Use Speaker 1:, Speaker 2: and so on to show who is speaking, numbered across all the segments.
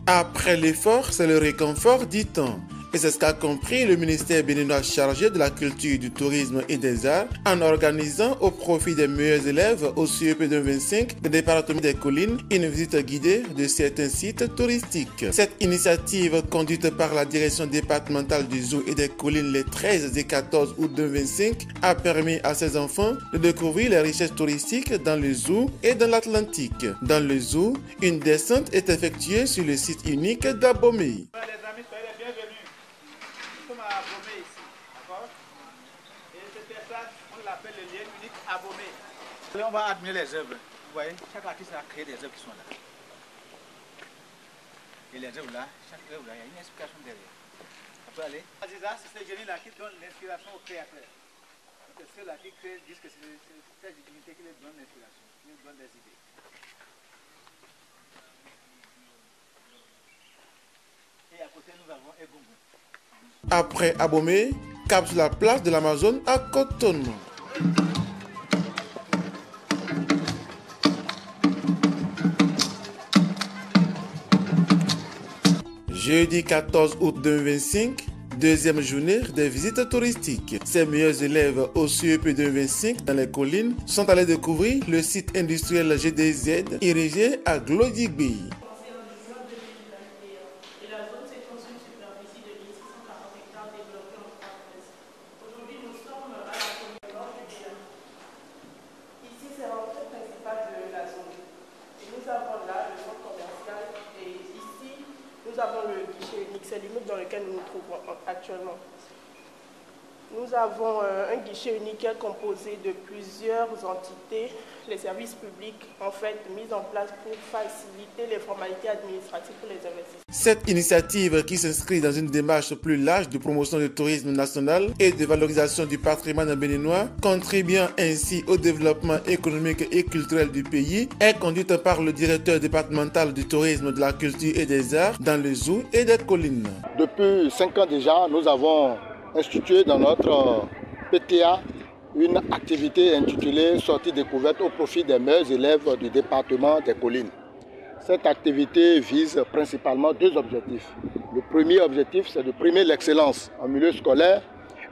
Speaker 1: Après l'effort, c'est le réconfort, dit-on. Et c'est ce qu'a compris le ministère béninois chargé de la culture, du tourisme et des arts en organisant au profit des meilleurs élèves au CEP 2025 du département des collines une visite guidée de certains sites touristiques. Cette initiative conduite par la direction départementale du zoo et des collines les 13 et 14 août 2025 a permis à ces enfants de découvrir les richesses touristiques dans le zoo et dans l'Atlantique. Dans le zoo, une descente est effectuée sur le site unique d'Abomey.
Speaker 2: On va admirer les œuvres. Vous voyez, chaque artiste a créé des œuvres qui sont là. Et les œuvres là, chaque œuvre là, il y a une explication derrière. On peut aller. C'est ça, c'est ce génie là qui donne l'inspiration aux créateurs. C'est ceux-là qui créent disent que c'est cette divinité qui leur donne l'inspiration, qui leur donne des idées. Et à côté, nous avons Egungun.
Speaker 1: Après Abomey, cap sur la place de l'Amazone à Cotonou. Jeudi 14 août 2025, deuxième journée des visites touristiques. Ces meilleurs élèves au CEP 2025 dans les collines sont allés découvrir le site industriel GDZ érigé à Glodigbe.
Speaker 3: Nous avons le guichet unique, c'est l'immeuble dans lequel nous nous trouvons actuellement. Nous avons un guichet unique composé de plusieurs entités, les services publics en fait mis en place pour faciliter les formalités administratives pour les investisseurs.
Speaker 1: Cette initiative qui s'inscrit dans une démarche plus large de promotion du tourisme national et de valorisation du patrimoine béninois, contribuant ainsi au développement économique et culturel du pays, est conduite par le directeur départemental du tourisme, de la culture et des arts dans le zoo et des collines.
Speaker 4: Depuis 5 ans déjà, nous avons institué dans notre PTA une activité intitulée Sortie découverte au profit des meilleurs élèves du département des collines. Cette activité vise principalement deux objectifs. Le premier objectif, c'est de primer l'excellence en milieu scolaire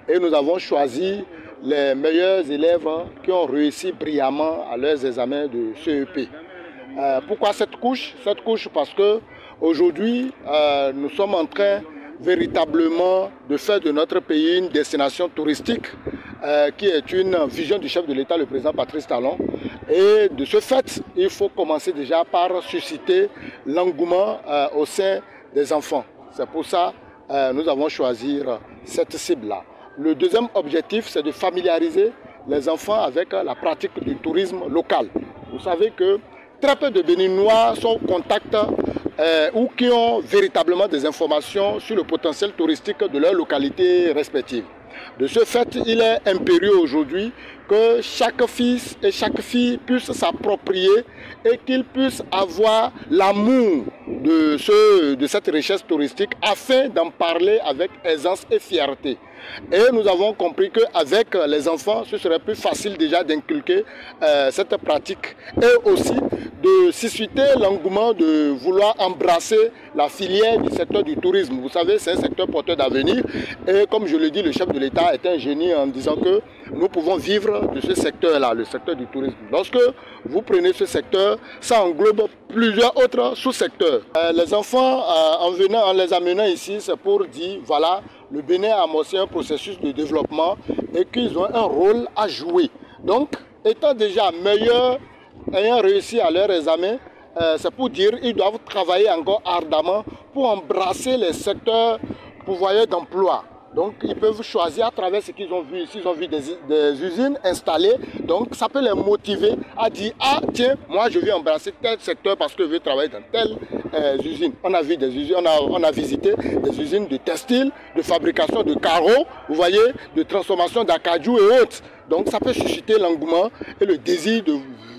Speaker 4: et nous avons choisi les meilleurs élèves qui ont réussi brillamment à leurs examens de CEP. Pourquoi cette couche? Cette couche parce que aujourd'hui, nous sommes en train véritablement de faire de notre pays une destination touristique qui est une vision du chef de l'État, le président Patrice Talon. Et de ce fait, il faut commencer déjà par susciter l'engouement au sein des enfants. C'est pour ça que nous avons choisi cette cible-là. Le deuxième objectif, c'est de familiariser les enfants avec la pratique du tourisme local. Vous savez que très peu de Béninois sont en contact ou qui ont véritablement des informations sur le potentiel touristique de leur localité respective. De ce fait, il est impérieux aujourd'hui que chaque fils et chaque fille puisse s'approprier et qu'il puisse avoir l'amour de cette richesse touristique afin d'en parler avec aisance et fierté. Et nous avons compris qu'avec les enfants, ce serait plus facile déjà d'inculquer cette pratique et aussi de susciter l'engouement de vouloir embrasser la filière du secteur du tourisme. Vous savez, c'est un secteur porteur d'avenir et comme je le dis, le chef de l'État est un génie en disant que nous pouvons vivre de ce secteur-là, le secteur du tourisme. Lorsque vous prenez ce secteur, ça englobe plusieurs autres sous-secteurs. Les enfants, en les amenant ici, c'est pour dire, voilà, le Bénin a amorcé un processus de développement et qu'ils ont un rôle à jouer. Donc, étant déjà meilleurs, ayant réussi à leur examen, c'est pour dire qu'ils doivent travailler encore ardemment pour embrasser les secteurs pourvoyeurs d'emploi. Donc, ils peuvent choisir à travers ce qu'ils ont vu. S'ils ont vu des usines installées, donc ça peut les motiver à dire « Ah, tiens, moi je vais embrasser tel secteur parce que je veux travailler dans telle usine. » On a vu des usines, on a visité des usines de textile, de fabrication de carreaux, vous voyez, de transformation d'acajou et autres. Donc, ça peut susciter l'engouement et le désir de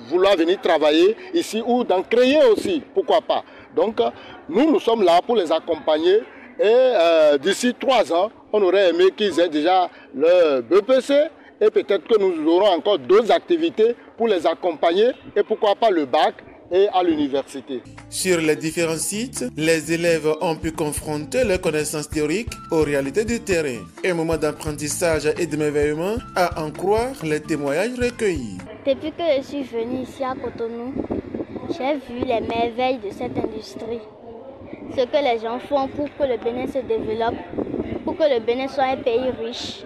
Speaker 4: vouloir venir travailler ici ou d'en créer aussi, pourquoi pas. Donc, nous sommes là pour les accompagner et d'ici 3 ans, on aurait aimé qu'ils aient déjà le BPC et peut-être que nous aurons encore d'autres activités pour les accompagner et pourquoi pas le bac et à l'université.
Speaker 1: Sur les différents sites, les élèves ont pu confronter leurs connaissances théoriques aux réalités du terrain. Un moment d'apprentissage et d'émerveillement à en croire les témoignages recueillis.
Speaker 5: Depuis que je suis venue ici à Cotonou, j'ai vu les merveilles de cette industrie. Ce que les gens font pour que le Bénin se développe, pour que le Bénin soit un pays riche,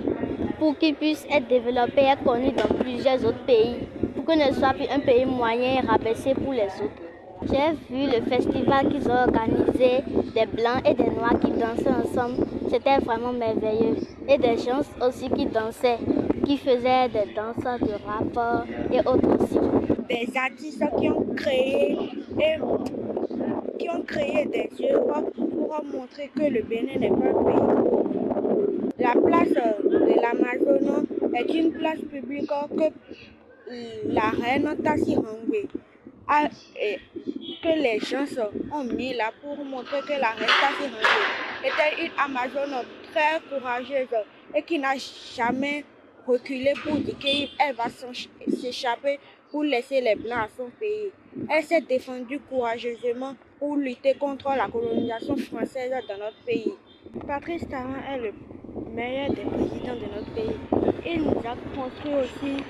Speaker 5: pour qu'il puisse être développé et connu dans plusieurs autres pays, pour que ne soit plus un pays moyen et rabaissé pour les autres. J'ai vu le festival qu'ils ont organisé, des blancs et des noirs qui dansaient ensemble. C'était vraiment merveilleux. Et des gens aussi qui dansaient, qui faisaient des danses de rap et autres aussi.
Speaker 6: Des artistes qui ont créé des œuvres pour montrer que le Bénin n'est pas un pays pauvre. La place de l'Amazonie est une place publique que la reine Tassi Hangwe que les gens ont mis là pour montrer que la reine Tassi Hangwe était une Amazone très courageuse et qui n'a jamais reculé pour dire qu'elle va s'échapper pour laisser les Blancs à son pays. Elle s'est défendue courageusement pour lutter contre la colonisation française dans notre pays. Patrice Talon est le meilleur des présidents de notre pays. Il nous a construit aussi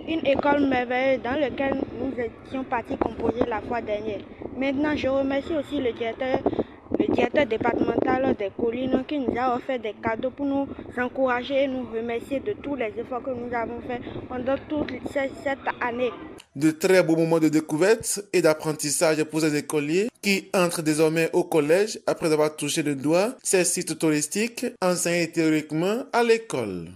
Speaker 6: une école merveilleuse dans laquelle nous étions partis composer la fois dernière. Maintenant, je remercie aussi le directeur départemental des collines qui nous a offert des cadeaux pour nous encourager et nous remercier de tous les efforts que nous avons faits pendant toute cette année.
Speaker 1: De très beaux moments de découverte et d'apprentissage pour ces écoliers qui entrent désormais au collège après avoir touché le doigt ces sites touristiques enseignés théoriquement à l'école.